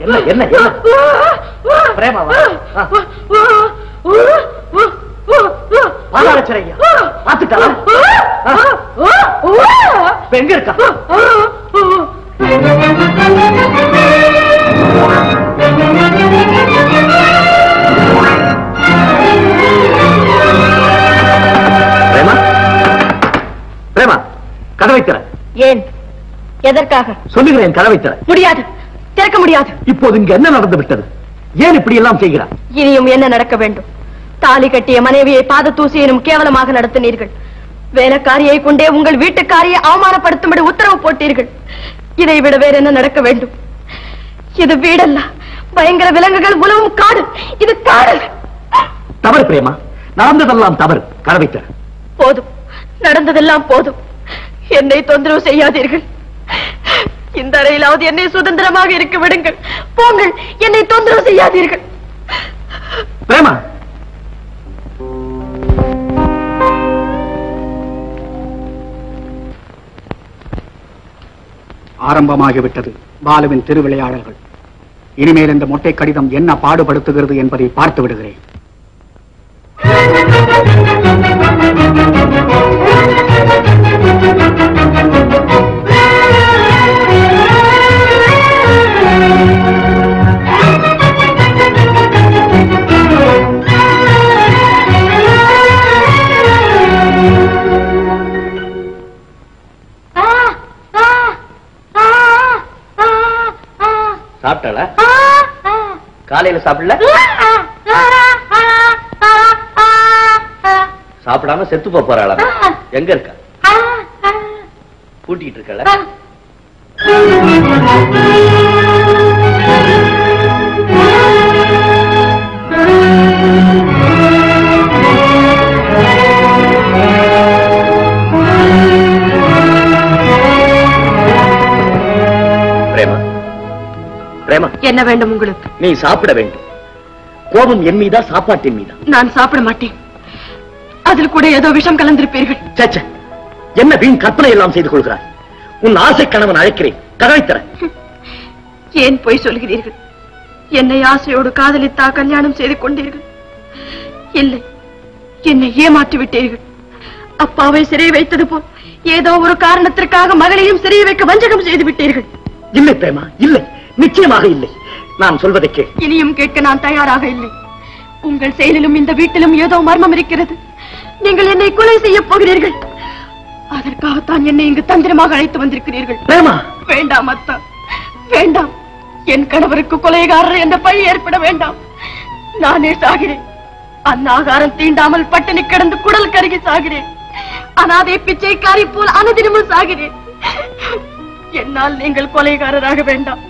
என்ன என்ன பிரேமாவா? பாலாச்சரையா பாத்துட்டா? எங்க இருக்கா? பிரேமா, பிரேமா, கதவை திற. ஏன்? எதற்காக? சொல்லுகிறேன், கதவை திற. முடியாது, திறக்க முடியாது. இப்போது இங்க என்ன நடந்து விட்டது? ஏன் இப்படி எல்லாம் செய்கிறார்? இனியும் என்ன நடக்க வேண்டும்? தாலி கட்டிய மனைவியை பாத தூசியினும் கேவலமாக நடத்தினீர்கள். வேலைக்காரியை கொண்டே உங்கள் வீட்டுக்காரியை அவமானப்படுத்தும்படி உத்தரவு போட்டீர்கள். இதை விட வேற என்ன நடக்க வேண்டும்? இது வீடல்ல, பயங்கர விலங்குகள் உலவும் காடு. இது காடு. தவறு பிரேமா, நடந்ததெல்லாம் தவறு. கதவை திற. போதும், நடந்ததெல்லாம் போதும். என்னை தொந்தரவு செய்யாதீர்கள். இந்த அறையிலாவது என்னை சுதந்திரமாக இருக்க விடுங்கள். போங்கள், என்னை தொந்தரவு செய்யாதீர்கள். பிரேமா, ஆரம்பமாகிவிட்டது பாலுவின் திருவிளையாடல்கள். இனிமேல் இந்த மொட்டை கடிதம் என்ன பாடுபடுத்துகிறது என்பதை பார்த்து விடுகிறேன். சாப்பிட்டாளா? காலையில சாப்பிடல? சாப்பிடாம செத்து போறாளா? எங்க இருக்கா? கூட்டிட்டு இருக்கல? பிரேமா, பிரேமா, என்ன வேண்டும் உங்களுக்கு? நீ சாப்பிட வேண்டும். கோபம் என் மீதா, சாப்பாட்டின் மீதா? நான் சாப்பிட மாட்டேன். அதில் கூட ஏதோ விஷம் கலந்திருப்பீர்கள். சச்ச, என்ன வீண் கற்பனை எல்லாம் செய்து கொள்கிறாய்? உன் ஆசை கணவன் அழைக்கிறேன், கதவை திற. ஏன் பொய் சொல்கிறீர்கள்? என்னை ஆசையோடு காதலித்தா கல்யாணம் செய்து கொண்டீர்கள்? இல்லை, என்னை ஏமாற்றி விட்டீர்கள். அப்பாவை சிறை வைத்தது போல் ஏதோ ஒரு காரணத்திற்காக மகளையும் சிறை வைக்க வஞ்சகம் செய்து விட்டீர்கள். இல்லை பிரேமா, இல்லை, நிச்சயமாக இல்லை. நான் சொல்வதை கேள். இனியும் கேட்க நான் தயாராக இல்லை. உங்கள் செயலிலும் இந்த வீட்டிலும் ஏதோ மர்மம் இருக்கிறது. நீங்கள் என்னை கொலை செய்ய போகிறீர்கள். அதற்காகத்தான் என்னை இங்கு தந்திரமாக அழைத்து வந்திருக்கிறீர்கள். பிரேமா, வேண்டாம் அத்தா, வேண்டாம். என் கணவருக்கு கொலைகாரர் என்ற பழி ஏற்பட வேண்டாம். நானே சாகிறேன். அன்னாகாரம் தீண்டாமல் பட்டினி கிடந்து குடல் கருகி சாகிறேன். அனாதை பிச்சைக்காரி போல் அனுதினமும் சாகிறேன். என்னால் நீங்கள் கொலைகாரராக வேண்டாம்.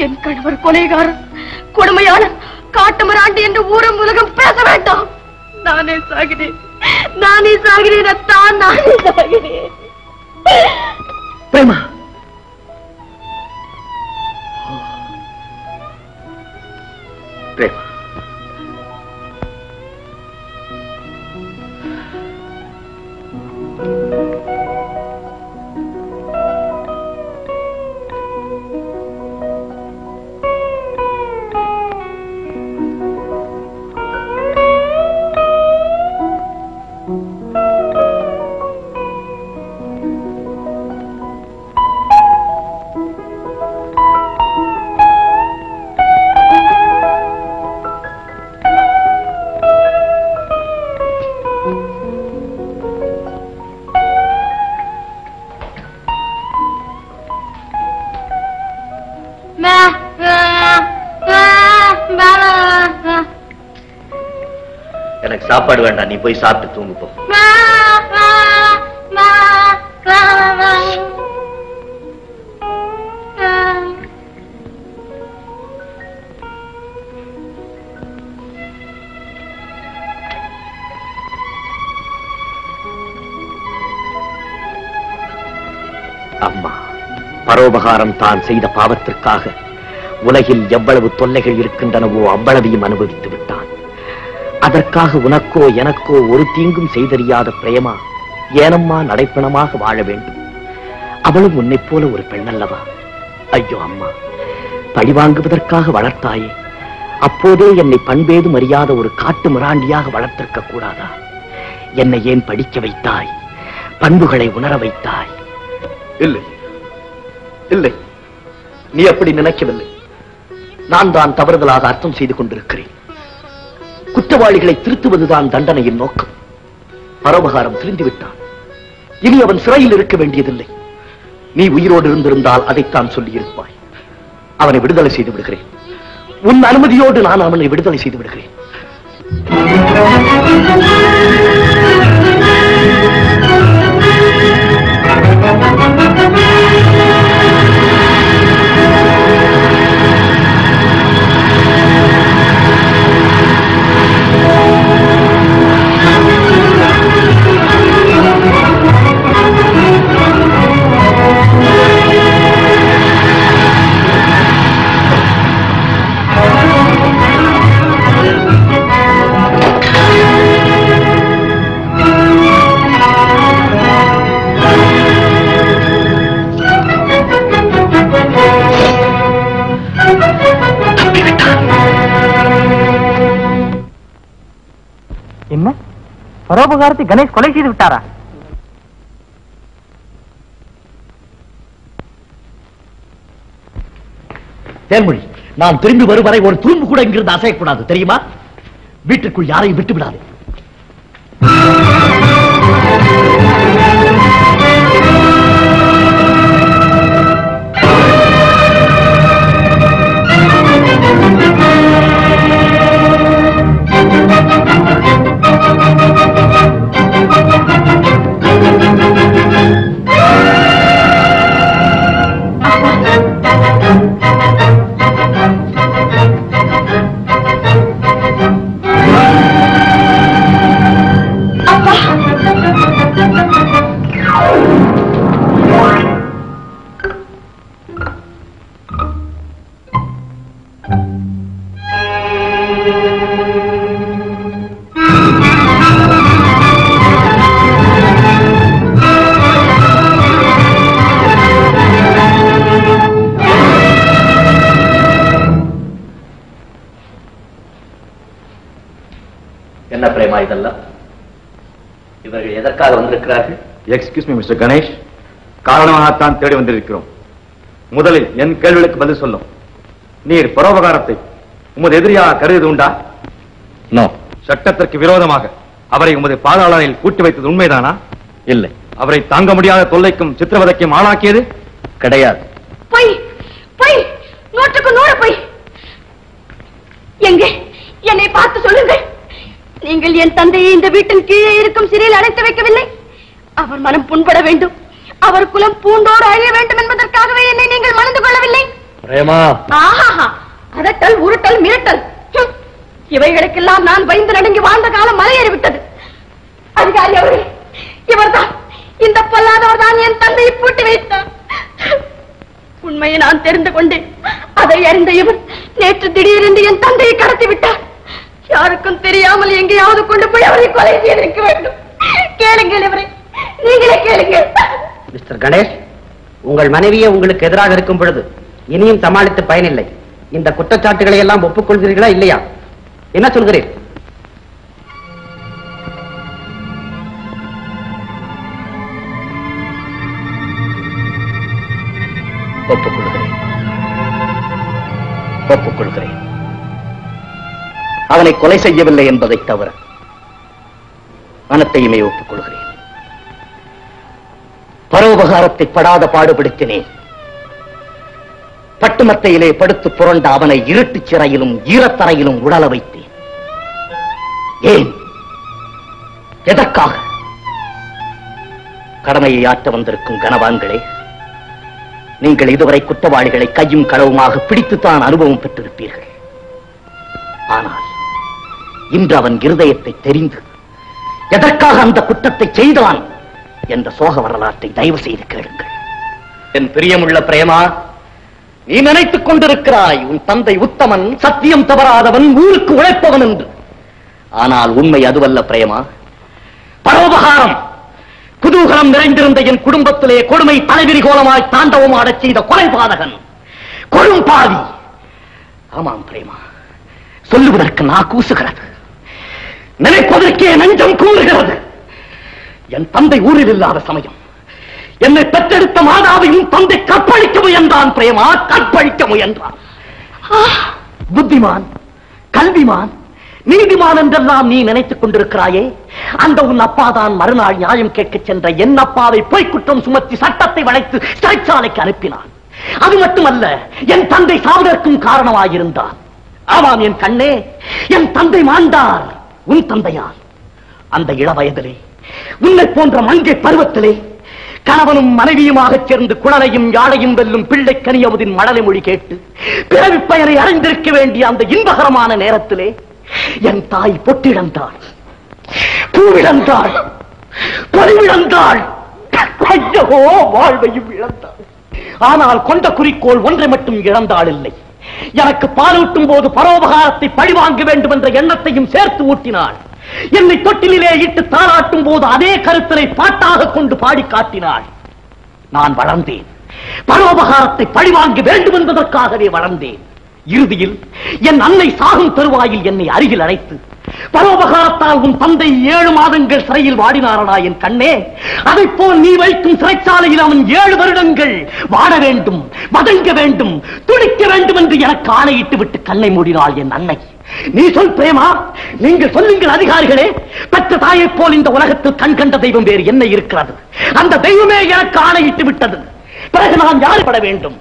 என் கணவர் கொலைகாரர், கொடுமையாளர், காட்டுமராண்டி என்று ஊரம் உலகம் பேச வேண்டாம். நானே சாகிறேன், நானே சாகிறேன் அத்தா, நானே சாகிறேன். பிரேமா, பிரேமா, எனக்கு சாப்பாடு வேண்டாம். நீ போய் சாப்பிட்டு தூங்கு போ. அம்மா, பரோபகாரம் தான் செய்த பாவத்திற்காக உலகில் எவ்வளவு தொல்லைகள் இருக்கின்றனவோ அவ்வளவையும் அனுபவித்து விட்டான். அதற்காக உனக்கோ எனக்கோ ஒரு தீங்கும் செய்தறியாத பிரேமா ஏனம்மா நடைப்பணமாக வாழ வேண்டும்? அவளும் உன்னை போல ஒரு பெண்ணல்லவா? ஐயோ அம்மா, பழிவாங்குவதற்காக வளர்த்தாயே, அப்போதே என்னை பண்பேதும் அறியாத ஒரு காட்டு மிராண்டியாக வளர்த்திருக்க கூடாதா? என்னை ஏன் படிக்க வைத்தாய்? பண்புகளை உணர வைத்தாய்? இல்லை இல்லை, நீ அப்படி நினைக்கவில்லை. நான் தான் தவறுதலாக அர்த்தம் செய்து கொண்டிருக்கிறேன். குற்றவாளிகளை திருத்துவதுதான் தண்டனையின் நோக்கம். பரோபகாரம் திருந்திவிட்டான். இனி அவன் சிறையில் இருக்க வேண்டியதில்லை. நீ உயிரோடு இருந்திருந்தால் அதைத்தான் சொல்லியிருப்பாய். அவனை விடுதலை செய்து விடுகிறேன். உன் அனுமதியோடு நான் அவனை விடுதலை செய்து விடுகிறேன். என்ன, பரோபகாரத்தை கணேஷ் கொலை செய்து விட்டாரா? தேன்மொழி, நான் திரும்பி வரும் வரை ஒரு துரும்பு கூட இங்கிருந்து அசையக்கூடாது, தெரியுமா? வீட்டுக்குள் யாரையும் விட்டு விடாது. என்ன பிரேமா இதெல்லாம்? இவர்கள் எதற்காக வந்திருக்கிறார்கள்? எக்ஸ்கியூஸ் மீ மிஸ்டர் கணேஷ், காரணமாகத்தான் தேடி வந்திருக்கிறோம். முதலில் என் கேள்விகளுக்கு பதில் சொல்லும். நீர் பரோபகாரத்தை உமது எதிரியாக கருது உண்டா? நோ. சட்டத்திற்கு விரோதமாக அவரை உமது பாதாளரில் கூட்டி வைத்தது உண்மைதானா? இல்லை. அவரை தாங்க முடியாத தொல்லைக்கும் சித்திரவதைக்கும் ஆளாக்கியது? கிடையாது. பொய், பொய், 100க்கு 100 பொய். எங்கே என்னை பார்த்து சொல்லுங்கள். நீங்கள் என் தந்தையை இந்த வீட்டின் கீழே இருக்கும் சிறையில் அடைத்து வைக்கவில்லை. அவர் மனம் புண்பட வேண்டும், அவர் குலம் பூண்டோடு அழிய வேண்டும் என்பதற்காகவே என்னை நீங்கள் மணந்து கொள்ளவில்லை. பிரேமா, ஆஹா, அதட்டல், உருட்டல், மிரட்டல், இவைகளுக்கெல்லாம் நான் பயந்து நடுங்கி வாழ்ந்த காலம் மலையேறிவிட்டது. அதிகாரி அவரே, இவர்தான், இந்த பொல்லாதவர் தான் என் தந்தையை பூட்டி வைத்தார். உண்மையை நான் தெரிந்து கொண்டேன். அதை அறிந்த இவர் நேற்று திடீரென்று என் தந்தையை கடத்தி விட்டார். யாருக்கும் தெரியாமல் எங்கேயாவது கொண்டு போய் அவரை கொலை செய்திருக்க வேண்டும். கேளுங்கள் இவரை, நீங்களே கேளுங்கள். மிஸ்டர் கணேஷ், உங்கள் மனைவியே உங்களுக்கு எதிராக இருக்கும் பொழுது இனியும் சமாளித்து பயனில்லை. இந்த குற்றச்சாட்டுகளை எல்லாம் ஒப்புக்கொள்கிறீர்களா இல்லையா? என்ன சொல்கிறேன்? ஒப்புக்கொள்கிறேன், ஒப்புக்கொள்கிறேன். அவனை கொலை செய்யவில்லை என்பதை தவிர அனைத்தையுமே ஒப்புக்கொள்கிறேன். பரோபகாரத்தை படாத பாடுபடுத்தினேன். பட்டுமத்தையிலே படுத்து புரண்ட அவனை இருட்டுச் சிறையிலும் ஈரத்தரையிலும் உடல வைத்தேன். ஏன்? எதற்காக? கடமையை ஆற்ற வந்திருக்கும் கனவான்களே, நீங்கள் இதுவரை குற்றவாளிகளை கையும் களவுமாக பிடித்துத்தான் அனுபவம் பெற்றிருப்பீர்கள். ஆனால் இன்று அவன் இருதயத்தை தெரிந்து எதற்காக அந்த குற்றத்தை செய்தான் என்ற சோக வரலாற்றை தயவு செய்து கேளுங்கள். என் பிரியமுள்ள பிரேமா, நீ நினைத்துக் கொண்டிருக்கிறாய் உன் தந்தை உத்தமன், சத்தியம் தவறாதவன், ஊருக்கு உழைப்பவன் என்று. ஆனால் உண்மை அதுவல்ல பிரேமா. பரோபகாரம், குதூகலம் நிறைந்திருந்த என் குடும்பத்திலே கொடுமை தலைவிரி கோலமாய் தாண்டவமாடச் செய்த கொலைபாதகன், கொடும்பாவி, ஆமாம் பிரேமா, சொல்லுவதற்கு நான் கூசுகிறது, நினைப்பதற்கே நெஞ்சம் கூறுகிறது. என் தந்தை ஊரில் இல்லாத சமயம் என்னை பெற்றெடுத்த மாதாவையும் தந்தை கற்பழிக்க முயன்றான் பிரேமா, கற்பழிக்க முயன்றான். புத்திமான், கல்விமான், நீதிமான் என்றெல்லாம் நீ நினைத்துக் கொண்டிருக்கிறாயே, அந்த உன் அப்பாதான் மறுநாள் நியாயம் கேட்க சென்ற என் அப்பாவை பொய் குற்றம் சுமத்தி சட்டத்தை வளைத்து சிறைச்சாலைக்கு அனுப்பினான். அது மட்டுமல்ல, என் தந்தை சாவதற்கும் காரணமாயிருந்தார். ஆமாம் என் கண்ணே, என் தந்தை மாண்டார் உன் தந்தையால். அந்த இள வயதிலே, உன்னை போன்ற மங்கை பருவத்திலே, கணவனும் மனைவியுமாக சேர்ந்து குழலையும் யாழையும் வெல்லும் பிள்ளை கனியவதின் மழலை மொழி கேட்டு பிறவி பயனை அறிந்திருக்க வேண்டிய அந்த இன்பகரமான நேரத்திலே என் தாய் பொட்டிழந்தாள், பூவிழந்தாள், பொறிவிழந்தாள், ஐயோ வாழ்வையும் இழந்தாள். ஆனால் கொண்ட குறிக்கோள் ஒன்றை மட்டும் இழந்தாள் இல்லை. எனக்கு பாலூட்டும் போது பரோபகாரத்தை பழிவாங்க வேண்டும் என்ற எண்ணத்தையும் சேர்த்து ஊட்டினாள். என்னை தொட்டிலே இட்டு தாளாட்டும் போது அதே கருத்தலை பாட்டாக கொண்டு பாடி காட்டினாள். நான் வளர்ந்தேன், பரோபகாரத்தை பழிவாங்க வேண்டும் என்பதற்காகவே வளர்ந்தேன். இறுதியில் என் அன்னை சாகும் தருவாயில் என்னை அருகில் அழைத்து, பரோபகாரத்தால் உன் தந்தை 7 மாதங்கள் சிறையில் வாடினாரடா என் கண்ணே, அதை போல் நீ வைக்கும் சிறைச்சாலையில் அவன் 7 வருடங்கள் வாட வேண்டும், வதங்க வேண்டும், துடிக்க வேண்டும் என்று எனக்கு ஆணையிட்டு விட்டு கண்ணை மூடினாள் என் அன்னை. நீ சொல் பிரேமா, நீங்கள் சொல்லுங்கள் அதிகாரிகளே, பெற்ற தாயை போல் இந்த உலகத்தில் கண் கண்ட தெய்வம் வேறு என்ன இருக்கிறது? அந்த தெய்வமே எனக்கு ஆணையிட்டு விட்டது. பிறகு நான் யாருபட வேண்டும்?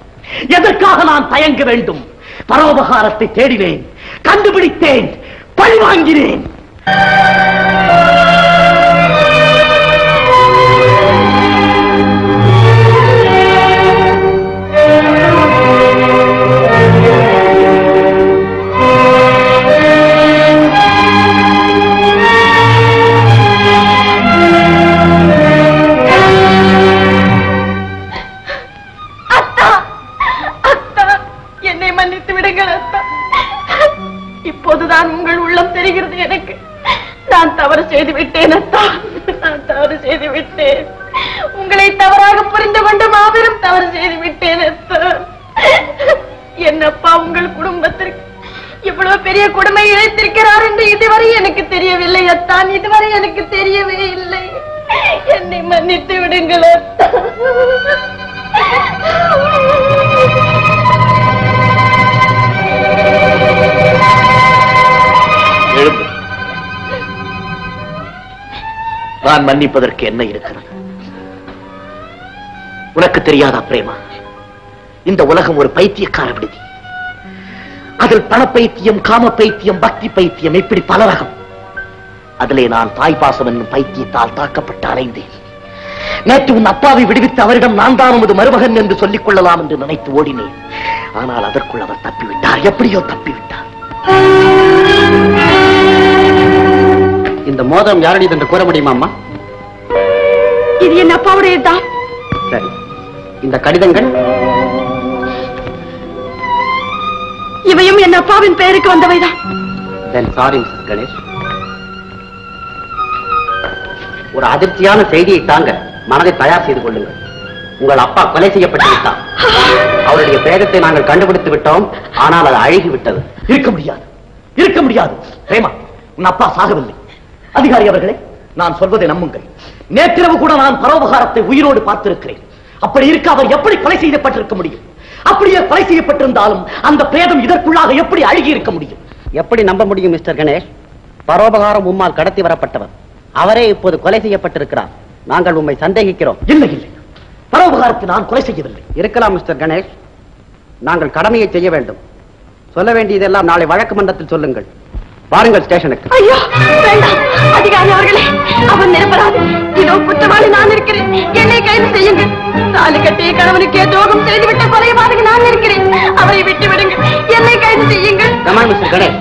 எதற்காக நான் தயங்க வேண்டும்? பரோபகாரத்தை தேடினேன், கண்டுபிடித்தேன், பழி வாங்கினேன். இப்போதுதான் உங்கள் உள்ளம் தெரிகிறது எனக்கு. நான் தவறு செய்து விட்டேன் அத்தா, நான் தவறு செய்து விட்டேன். உங்களை தவறாக புரிந்து கொண்டு மாபெரும் தவறு செய்து விட்டேன் அத்தா. என்னப்பா உங்கள் குடும்பத்திற்கு இவ்வளவு பெரிய கொடுமை இழைத்திருக்கிறார் என்று இதுவரை எனக்கு தெரியவில்லை அத்தான், இதுவரை எனக்கு தெரியவே இல்லை. என்னை மன்னித்து விடுங்கள் அத்தா. எழுந்து. நான் மன்னிப்பதற்கு என்ன இருக்கிறது? உனக்கு தெரியாதா பிரேமா, இந்த உலகம் ஒரு பைத்தியக்கார விடுதி. அதில் பண பைத்தியம், காம பைத்தியம், பக்தி பைத்தியம், இப்படி பல ரகம். அதிலே நான் தாய்ப்பாசம் என்னும் பைத்தியத்தால் தாக்கப்பட்டு அலைந்தேன். நேற்று உன் அப்பாவை விடுவித்து அவரிடம் நான் தான் உமது மருமகன் என்று சொல்லிக் கொள்ளலாம் என்று நினைத்து ஓடினேன். ஆனால் அதற்குள் அவர் தப்பிவிட்டார், எப்படியோ தப்பிவிட்டார். இந்த மோதிரம் யாருடையது என்று கூற முடியுமா அம்மா? இது என் அப்பாவுடையதுதான். சரி, இந்த கடிதங்கள்? இவையும் என் அப்பாவின் பெயருக்கு வந்தவைதான். Then sorry, Mrs. கணேஷ். ஒரு அதிர்ச்சியான செய்தியை தாங்க மனதை தயார் செய்து கொள்ளுங்கள். உங்கள் அப்பா கொலை செய்யப்பட்டு விட்டார். அவருடைய பிரேதத்தை நாங்கள் கண்டுபிடித்து விட்டோம், ஆனால் அது அழுகி விட்டது. இருக்க முடியாது, இருக்க முடியாது. பிரேமா, உன் அப்பா சாகவில்லை. அதிகாரி அவர்களே, நான் சொல்வதை நம்புங்கள். நேற்றிரவு கூட நான் பரோபகாரத்தை உயிரோடு பார்த்திருக்கிறேன். அப்படி இருக்க அவர் எப்படி கொலை செய்யப்பட்டிருக்க முடியும்? அப்படியே கொலை செய்யப்பட்டிருந்தாலும் அந்த பிரேதம் இதற்குள்ளாக எப்படி அழுகி இருக்க முடியும்? எப்படி நம்ப முடியும் மிஸ்டர் கணேஷ்? பரோபகாரம் உம்மால் கடத்தி வரப்பட்டவர். அவரே இப்போது கொலை செய்யப்பட்டிருக்கிறார். நாங்கள் உம்மை சந்தேகிக்கிறோம். இல்லை இல்லை, பரோபகாரத்தை நான் கொலை செய்யவில்லை. இருக்கலாம் மிஸ்டர் கணேஷ், நாங்கள் கடமையை செய்ய வேண்டும். சொல்ல வேண்டியதெல்லாம் நாளை வழக்கு மன்றத்தில் சொல்லுங்கள். வாருங்கள் ஸ்டேஷனுக்கு. ஐயோ வேண்டாம் அதிகாரி அவர்களே, அவன் நிரப்பராது. இதோ குற்றவாளி நான் இருக்கிறேன், என்னை கைது செய்யுங்கள். தாலி கட்டிய கணவனுக்கே துரோகம் செய்துவிட்ட கொலைபாதகி நான் இருக்கிறேன். அவரை விட்டு விடுங்கள், என்னை கைது செய்யுங்கள். மிஸ்டர் கணேஷ்,